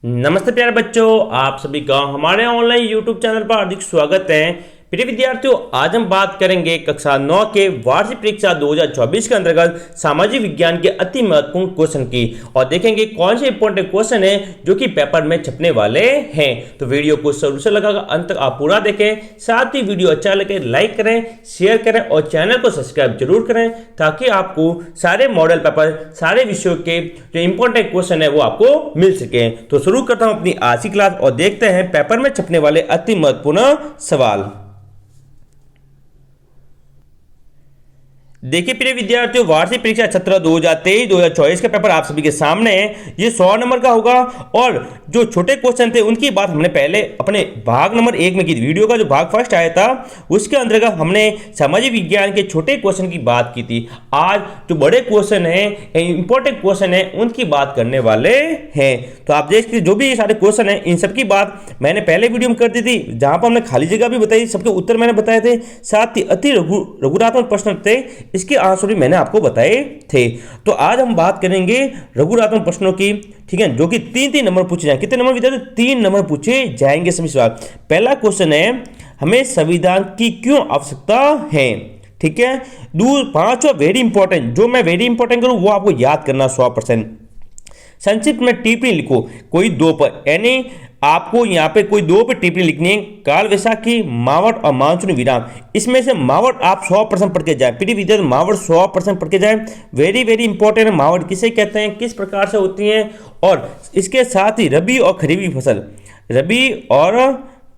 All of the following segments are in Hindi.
नमस्ते प्यारे बच्चों, आप सभी का हमारे ऑनलाइन यूट्यूब चैनल पर हार्दिक स्वागत है। प्रिय विद्यार्थियों, आज हम बात करेंगे कक्षा 9 के वार्षिक परीक्षा 2024 के अंतर्गत सामाजिक विज्ञान के अति महत्वपूर्ण क्वेश्चन की और देखेंगे कौन से इंपॉर्टेंट क्वेश्चन है जो कि पेपर में छपने वाले हैं। तो वीडियो को शुरू से लगाकर अंत तक आप पूरा देखें। साथ ही वीडियो अच्छा लगे लाइक करें, शेयर करें और चैनल को सब्सक्राइब जरूर करें ताकि आपको सारे मॉडल पेपर, सारे विषयों के जो इंपॉर्टेंट क्वेश्चन है वो आपको मिल सके। तो शुरू करता हूं अपनी आज की क्लास और देखते हैं पेपर में छपने वाले अति महत्वपूर्ण सवाल। देखिए प्रिय विद्यार्थियों, वार्षिक परीक्षा सत्र 2023-2024 का पेपर आप सभी के सामने है। ये 100 नंबर का होगा और जो छोटे क्वेश्चन थे उनकी बात हमने पहले अपने भाग नंबर 1 में की थी। वीडियो का जो भाग फर्स्ट आया था उसके अंतर्गत हमने सामाजिक विज्ञान के छोटे क्वेश्चन की बात की थी। आज जो बड़े क्वेश्चन हैं, इंपॉर्टेंट क्वेश्चन है, उनकी बात करने वाले हैं। तो आप देख सकते जो भी सारे क्वेश्चन है इन सबकी बात मैंने पहले वीडियो में कर दी थी, जहां पर हमने खाली जगह भी बताई, सबके उत्तर मैंने बताए थे। साथ ही अति रघुरात्मक प्रश्न थे, इसके आंसर भी मैंने आपको बताए थे। तो आज हम बात करेंगे रघुरात्मक प्रश्नों की, ठीक है, जो कि 3-3 नंबर पूछे जाएंगे। कितने नंबर विद्यार्थी? 3 नंबर पूछे जाएंगे सभी सवाल। पहला क्वेश्चन है, हमें संविधान की क्यों आवश्यकता है? ठीक है। 5वां वेरी इंपॉर्टेंट, जो मैं वेरी इंपॉर्टेंट करूं वो आपको याद करना 100%। संक्षिप्त में टिप्पणी लिखो कोई 2 पर, यानी आपको यहाँ पे कोई 2 पे टिप्पणी लिखनी है। काल वैसाखी, मावट और मानसून विराम, इसमें से मावट आप 100% पढ़ के जाए। प्रिय विद्यार्थी, मावट 100% पढ़ के जाए। वेरी वेरी इंपॉर्टेंट है। मावट किसे कहते हैं, किस प्रकार से होती हैं, और इसके साथ ही रबी और खरीफ की फसल, रबी और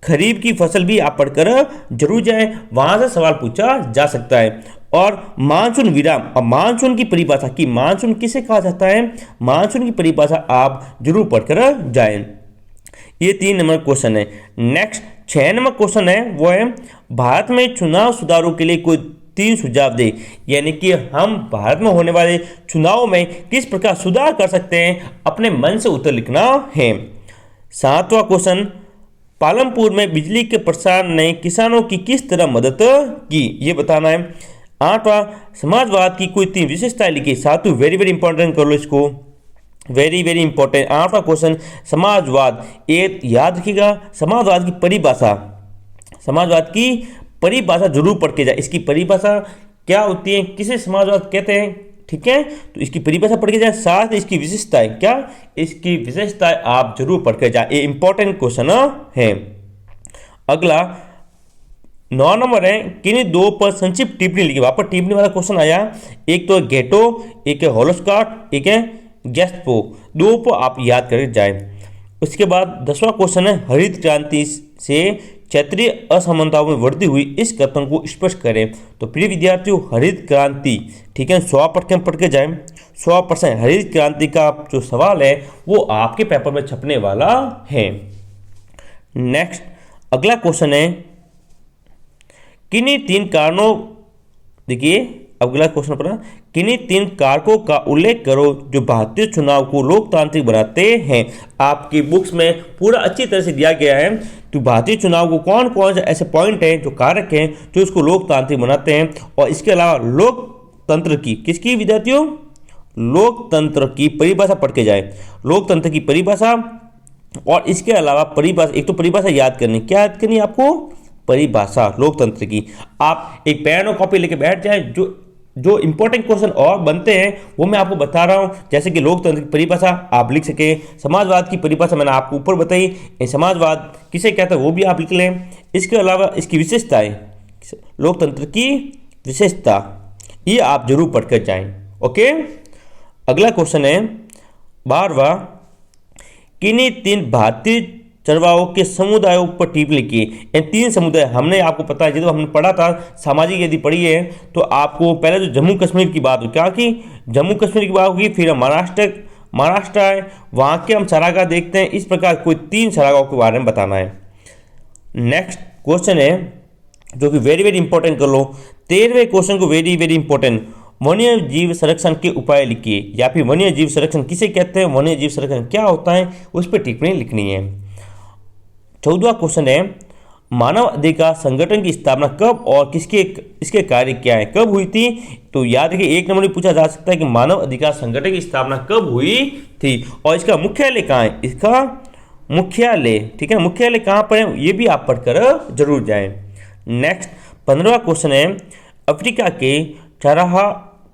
खरीफ की फसल भी आप पढ़कर जरूर जाए, वहां से सवाल पूछा जा सकता है। और मानसून विराम, और मानसून की परिभाषा की, मानसून किसे कहा जाता है, मानसून की परिभाषा आप जरूर पढ़कर जाएं। ये 3 नंबर क्वेश्चन है। नेक्स्ट 6 नंबर क्वेश्चन है, वो है भारत में चुनाव सुधारों के लिए कोई 3 सुझाव दे, यानी कि हम भारत में होने वाले चुनाव में किस प्रकार सुधार कर सकते हैं, अपने मन से उत्तर लिखना है। 7वां क्वेश्चन, पालमपुर में बिजली के प्रसार ने किसानों की किस तरह मदद की, ये बताना है। 8वां, समाजवाद की कोई 3 विशेषताएं लिखी। 7वां वेरी वेरी इंपॉर्टेंट कर लो इसको, वेरी वेरी इंपॉर्टेंट। 8वां क्वेश्चन, समाजवाद, एक याद रखिएगा, समाजवाद की परिभाषा, समाजवाद की परिभाषा जरूर पढ़ के जाए। इसकी परिभाषा क्या होती है, किसे समाजवाद कहते हैं, ठीक है, तो इसकी परिभाषा पढ़ के जाए। साथ इसकी विशेषताएं, क्या इसकी विशेषताएं आप जरूर पढ़ के जाए। ये इंपॉर्टेंट क्वेश्चन है। अगला 9 नंबर है, किन्हीं 2 पर संक्षिप्त टिप्पणी लिखी। वहां पर टिप्पणी वाला क्वेश्चन आया, एक तो घेटो, एक है होलोस्कार्ट, एक है गेस्पो, 2 को आप याद कर जाए। उसके बाद 10वां क्वेश्चन है, हरित क्रांति से क्षेत्रीय असमानताओं में वृद्धि हुई, इस कथन को स्पष्ट करें। तो प्रिय विद्यार्थियों, हरित क्रांति, ठीक है, 100% पढ़ के जाए। 100% हरित क्रांति का जो सवाल है वो आपके पेपर में छपने वाला है। नेक्स्ट अगला क्वेश्चन है, किन्हीं 3 कारणों, देखिए अगला क्वेश्चन पढ़ा, किन्हीं 3 कारकों का उल्लेख करो जो भारतीय चुनाव को लोकतांत्रिक बनाते हैं। आपकी बुक्स में पूरा अच्छी तरह से दिया गया है, तो भारतीय चुनाव को कौन कौन से ऐसे पॉइंट हैं, जो कारक हैं जो उसको लोकतांत्रिक बनाते हैं। और इसके अलावा लोकतंत्र की, किसकी विद्यार्थियों, लोकतंत्र की परिभाषा पढ़ के जाए। लोकतंत्र की परिभाषा, और इसके अलावा परिभाषा, एक तो परिभाषा याद करनी, क्या याद करनी है आपको, परिभाषा लोकतंत्र की। आप एक पेन और कॉपी लेके बैठ जाए, जो इंपॉर्टेंट क्वेश्चन और बनते हैं वो मैं आपको बता रहा हूं, जैसे कि लोकतंत्र की परिभाषा आप लिख सके। समाजवाद की परिभाषा मैंने आपको ऊपर बताई, समाजवाद किसे कहते हैं वो भी आप लिख लें। इसके अलावा इसकी विशेषताएं, लोकतंत्र की विशेषता, ये आप जरूर पढ़कर जाएं। ओके। अगला क्वेश्चन है 12वां, किन्हीं 3 भारतीय चरवाहों के समुदायों पर टिप्पणी की। इन 3 समुदाय हमने आपको पता है, जब हमने पढ़ा था सामाजिक यदि पढ़ी है तो आपको पहले तो जम्मू कश्मीर की बात हो, क्या कि जम्मू कश्मीर की बात होगी, फिर हम महाराष्ट्र है, वहाँ के हम चरागाह देखते हैं। इस प्रकार कोई 3 चरागाहों के बारे में बताना है। नेक्स्ट क्वेश्चन है जो कि वेरी वेरी इंपॉर्टेंट कर लो, 13वें क्वेश्चन को वेरी वेरी इंपॉर्टेंट, वन्य जीव संरक्षण के उपाय लिखिए, या फिर वन्य जीव संरक्षण किसे कहते हैं, वन्य जीव संरक्षण क्या होता है, उस पर टिप्पणी लिखनी है। 14वां क्वेश्चन है, मानव अधिकार संगठन की स्थापना कब और इसके कार्य क्या है, कब हुई थी। तो याद रखिए 1 नंबर में पूछा जा सकता है कि मानव अधिकार संगठन की स्थापना कब हुई थी और इसका मुख्यालय कहाँ है। इसका मुख्यालय, ठीक है, मुख्यालय कहाँ पर है ये भी आप पढ़कर जरूर जाएं। नेक्स्ट 15वां क्वेश्चन है, अफ्रीका के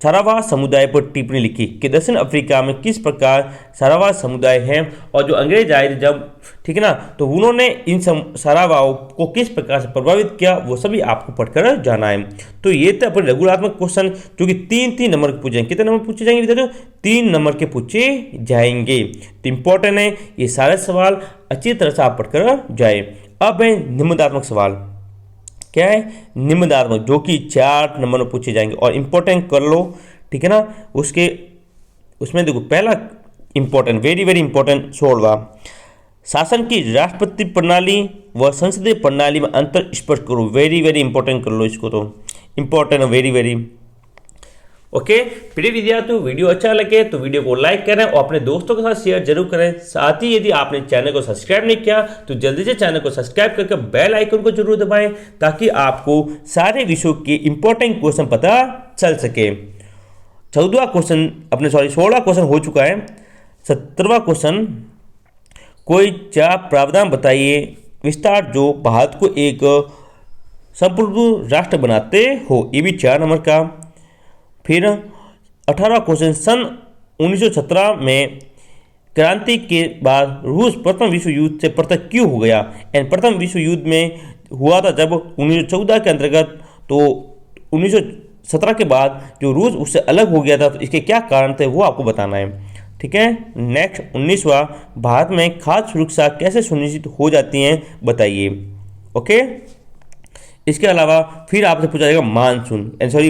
चारावा समुदाय पर टिप्पणी लिखी कि दक्षिण अफ्रीका में किस प्रकार सारावा समुदाय है, और जो अंग्रेज आए थे जब, ठीक है ना, तो उन्होंने इन सारावाओं को किस प्रकार से प्रभावित किया वो सभी आपको पढ़कर जाना है। तो ये थे अपने लघुरात्मक क्वेश्चन जो कि 3-3 नंबर के पूछे। कितने नंबर पूछे जाएंगे विद्यार्थियों? 3 नंबर के पूछे जाएंगे। तो इंपॉर्टेंट है ये सारे सवाल अच्छी तरह से आप पढ़कर जाए। अब है निबंधात्मक सवाल। क्या है? निबंधात्मक, जो कि 4 नंबर में पूछे जाएंगे और इंपॉर्टेंट कर लो, ठीक है ना। उसमें देखो पहला इंपॉर्टेंट, वेरी वेरी इंपॉर्टेंट 16वां, शासन की राष्ट्रपति प्रणाली व संसदीय प्रणाली में अंतर स्पष्ट करो। वेरी वेरी इंपॉर्टेंट कर लो इसको, तो इंपॉर्टेंट है वेरी वेरी। ओके प्रिय विद्यार्थियों, वीडियो अच्छा लगे तो वीडियो को लाइक करें और अपने दोस्तों के साथ शेयर जरूर करें। साथ ही यदि आपने चैनल को सब्सक्राइब नहीं किया तो जल्दी से चैनल को सब्सक्राइब करके बेल आइकन को जरूर दबाएं ताकि आपको सारे विषयों के इंपॉर्टेंट क्वेश्चन पता चल सके। 16वां क्वेश्चन हो चुका है। 17वां क्वेश्चन, कोई 4 प्रावधान बताइए विस्तार जो भारत को एक संपूर्ण राष्ट्र बनाते हो। ये भी 4 नंबर का। फिर 18वां क्वेश्चन, सन 1917 में क्रांति के बाद रूस प्रथम विश्व युद्ध से पृथक क्यों हो गया? एंड प्रथम विश्व युद्ध में हुआ था जब 1914 के अंतर्गत, तो 1917 के बाद जो रूस उससे अलग हो गया था, तो इसके क्या कारण थे वो आपको बताना है, ठीक है। नेक्स्ट 19वां, भारत में खाद्य सुरक्षा कैसे सुनिश्चित हो जाती है बताइए। ओके, इसके अलावा फिर आपसे पूछा जाएगा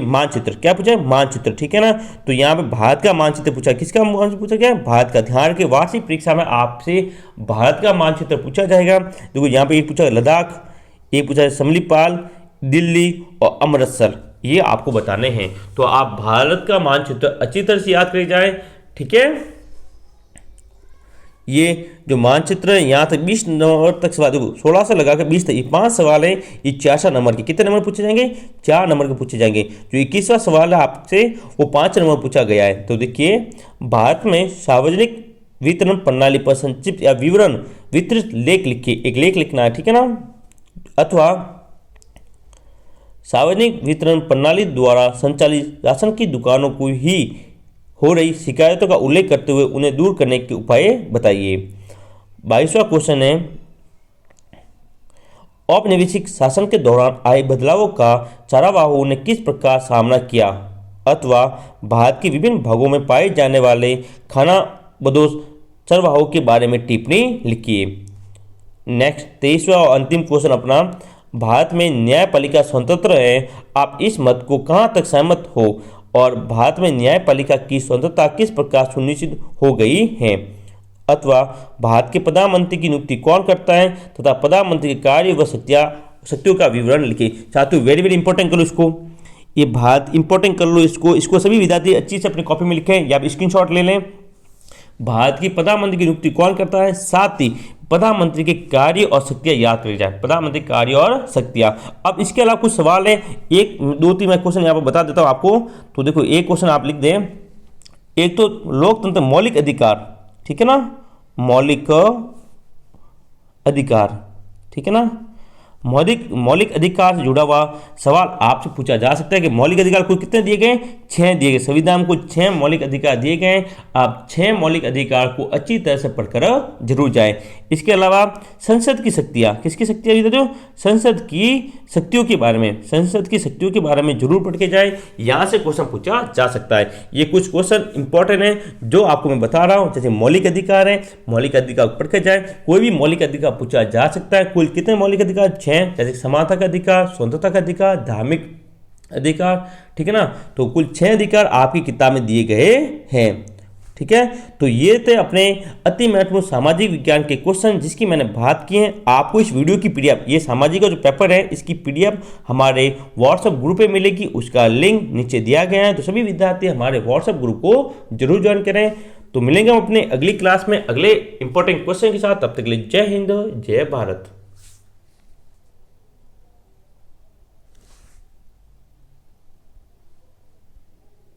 मानचित्र। क्या पूछा है? मानचित्र, ठीक है ना। तो यहाँ पे भारत का मानचित्र पूछा। किसका मानचित्र पूछा गया? भारत का। ध्यान के वार्षिक परीक्षा में आपसे भारत का मानचित्र पूछा जाएगा। देखो यहाँ पे एक पूछा लद्दाख, एक पूछा समलीपाल, दिल्ली और अमृतसर, ये आपको बताने हैं। तो आप भारत का मानचित्र अच्छी तरह से याद कर जाए, ठीक है। ये जो मानचित्र है यहाँ तक 20 नंबर तक सवाल, देखो 16 से लगा कर 20 तक ये 5 सवाल है। ये 4 नंबर के। कितने नंबर पूछे जाएंगे? 4 नंबर के पूछे जाएंगे। जो 21वां सवाल है आपसे वो 5 नंबर पूछा गया है। तो देखिए, भारत में सार्वजनिक वितरण प्रणाली पर संक्षिप्त या विवरण विस्तृत लेख लिखिए। एक लेख लिखना है, ठीक है ना। अथवा सार्वजनिक वितरण प्रणाली द्वारा संचालित राशन की दुकानों को ही हो रही शिकायतों का उल्लेख करते हुए उन्हें दूर करने के उपाय बताइए। 22वां क्वेश्चन है, औपनिवेशिक शासन के दौरान आए बदलावों का चारावाहों ने किस प्रकार सामना किया? अथवा भारत के विभिन्न भागों में पाए जाने वाले खानाबदोश चरवाहों के बारे में टिप्पणी लिखिए। नेक्स्ट 23वां और अंतिम क्वेश्चन अपना, भारत में न्यायपालिका स्वतंत्र है, आप इस मत को कहाँ तक सहमत हो? और भारत में न्यायपालिका की स्वतंत्रता किस प्रकार सुनिश्चित हो गई है? अथवा भारत के प्रधानमंत्री की नियुक्ति कौन करता है तथा प्रधानमंत्री के कार्य व शक्तियों का विवरण लिखिए। साथियों वेरी वेरी इंपॉर्टेंट कर लो इसको, ये भारत इंपॉर्टेंट कर लो इसको सभी विद्यार्थी अच्छी से अपनी कॉपी में लिखें या आप स्क्रीनशॉट ले लें। भारत की प्रधानमंत्री की नियुक्ति कौन करता है, साथ ही प्रधानमंत्री के कार्य और शक्तियां याद करी जाए। प्रधानमंत्री कार्य और शक्तियां। अब इसके अलावा कुछ सवाल है, 1 2 3 मैं क्वेश्चन यहाँ पर बता देता हूँ आपको। तो देखो एक क्वेश्चन आप लिख दें, एक तो लोकतंत्र मौलिक अधिकार, ठीक है ना, मौलिक अधिकार, ठीक है ना। मौलिक अधिकार से जुड़ा हुआ सवाल आपसे पूछा जा सकता है कि मौलिक अधिकार कुल कितने दिए गए? 6 दिए गए। संविधान को 6 मौलिक अधिकार दिए गए। आप 6 मौलिक अधिकार को अच्छी तरह से पढ़कर जरूर जाए। इसके अलावा संसद की शक्तियाँ, किसकी शक्तियाँ विद्यार्थियों? संसद की शक्तियों के बारे में, संसद की शक्तियों के बारे में जरूर पढ़ के जाए। यहाँ से क्वेश्चन पूछा जा सकता है। ये कुछ क्वेश्चन इंपॉर्टेंट है जो आपको मैं बता रहा हूँ। जैसे मौलिक अधिकार है, मौलिक अधिकार पढ़ के जाए। कोई भी मौलिक अधिकार पूछा जा सकता है। कुल कितने मौलिक अधिकार? 6। जैसे समानता का अधिकार, स्वतंत्रता का अधिकार, धार्मिक अधिकार, ठीक है ना। तो कुल 6 अधिकार आपकी किताब में दिए गए हैं, ठीक है। तो ये थे अपने अति महत्वपूर्ण सामाजिक विज्ञान के क्वेश्चन जिसकी मैंने बात की है। आपको इस वीडियो की पीडीएफ, ये सामाजिक का जो पेपर है इसकी पीडीएफ हमारे व्हाट्सएप ग्रुप पे मिलेगी। उसका लिंक नीचे दिया गया है। तो सभी विद्यार्थी हमारे व्हाट्सएप ग्रुप को जरूर ज्वाइन करें। तो मिलेंगे हम अपने अगली क्लास में अगले इंपॉर्टेंट क्वेश्चन के साथ। तब तक के लिए जय हिंद, जय भारत।